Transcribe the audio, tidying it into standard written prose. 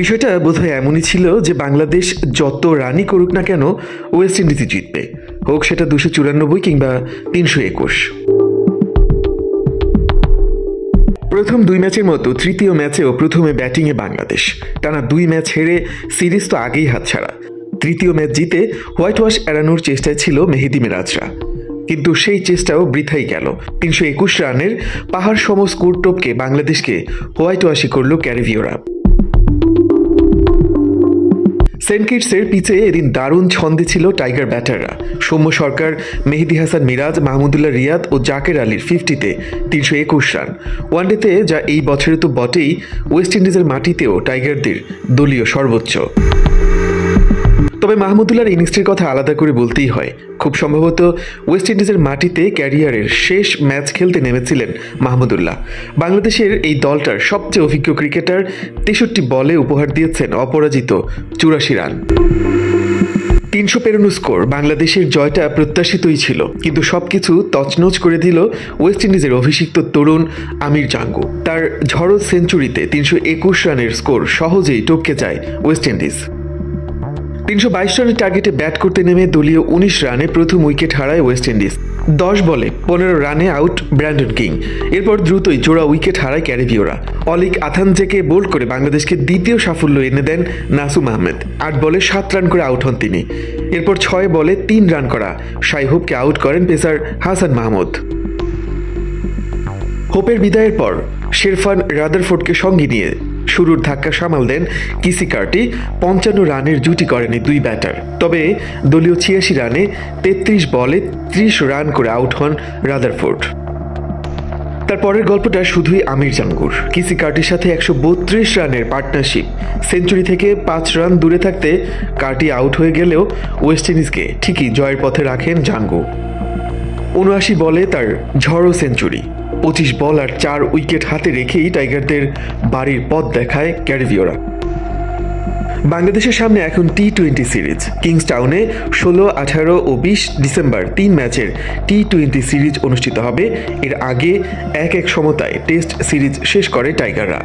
বিষয়টা বোধহয় এমনই ছিল যে বাংলাদেশ যত রানই করুক না কেন ওয়েস্ট ইন্ডিজই জিতবে, হোক সেটা 294 কিংবা 321। প্রথম 2 ম্যাচের মতো তৃতীয় ম্যাচেও প্রথমে ব্যাটিংয়ে বাংলাদেশ। টানা 2 ম্যাচ হেরে সিরিজ তো আগেই হাতছাড়া। তৃতীয় ম্যাচ জিতে হোয়াইট ওয়াশ এড়ানোর চেষ্টায় ছিল মেহেদী মিরাজরা, কিন্তু সেই চেষ্টাও বৃথাই গেল। 321 রানের পাহাড় সম স্কোর টপকে বাংলাদেশকে হোয়াইট ওয়াশই করল ক্যারিবীয়রা। সেন্ট কিটসের পিচে এদিন দারুণ ছন্দে ছিল টাইগার ব্যাটাররা। সৌম্য সরকার, মেহেদী হাসান মিরাজ, মাহমুদুল্লাহ রিয়াদ ও জাকের আলীর 50-তে 321 রান। ওয়ানডেতে যা এই বছরে তো বটেই, ওয়েস্ট ইন্ডিজের মাটিতেও টাইগারদের দলীয় সর্বোচ্চ। তবে মাহমুদুল্লাহর ইনিংসটির কথা আলাদা করে বলতেই হয়। খুব সম্ভবত ওয়েস্ট ইন্ডিজের মাটিতে ক্যারিয়ারের শেষ ম্যাচ খেলতে নেমেছিলেন মাহমুদুল্লাহ। বাংলাদেশের এই দলটার সবচেয়ে অভিজ্ঞ ক্রিকেটার 63 বলে উপহার দিয়েছেন অপরাজিত 84 রান। 300 পেরোনো স্কোর, বাংলাদেশের জয়টা প্রত্যাশিতই ছিল, কিন্তু সবকিছু তছনছ করে দিল ওয়েস্ট ইন্ডিজের অভিষিক্ত তরুণ আমির জাঙ্গু। তার ঝড়ো সেঞ্চুরিতে 321 রানের স্কোর সহজেই টপকে যায় ওয়েস্ট ইন্ডিজ। 322 রানের টার্গেটে ব্যাট করতে নেমে দলীয় 19 রানে প্রথম উইকেট হারায় ওয়েস্ট ইন্ডিজ। 10 বলে 15 রানে আউট ব্র্যান্ডন কিং। এরপর দ্রুতই জোড়া উইকেট হারায় ক্যারিবীয়রা। অলিক আথানজেকে বোল্ড করে বাংলাদেশকে দ্বিতীয় সাফল্য এনে দেন নাসুম আহমেদ। 8 বলে 7 রান করে আউট হন তিনি। এরপর 6 বলে 3 রান করা শাই হোপকে আউট করেন পেসার হাসান মাহমুদ। হোপের বিদায়ের পর শেরফান রাদারফোর্ডকে সঙ্গে নিয়ে শুরুর ধাক্কা সামাল দেন কিসি কার্টি। 55 রানের জুটি করেন এই 2 ব্যাটার। তবে দলীয় 86 রানে 33 বলে 30 রান করে আউট হন রাদারফোর্ড। তারপরের গল্পটা শুধুই আমির জাঙ্গুর। কিসি কার্টির সাথে 132 রানের পার্টনারশিপ। সেঞ্চুরি থেকে 5 রান দূরে থাকতে কার্টি আউট হয়ে গেলেও ওয়েস্ট ইন্ডিজকে ঠিকই জয়ের পথে রাখেন জাঙ্গু। 79 বলে তার ঝড়ো সেঞ্চুরি। 25 বল আর 4 উইকেট হাতে রেখেই টাইগারদের বাড়ির পথ দেখায় ক্যারিবীয়রা। বাংলাদেশের সামনে এখন টি-20 সিরিজ। কিংসটাউনে 16, 18 ও 20 ডিসেম্বর 3 ম্যাচের টি-20 সিরিজ অনুষ্ঠিত হবে। এর আগে 1-1 সমতায় টেস্ট সিরিজ শেষ করে টাইগাররা।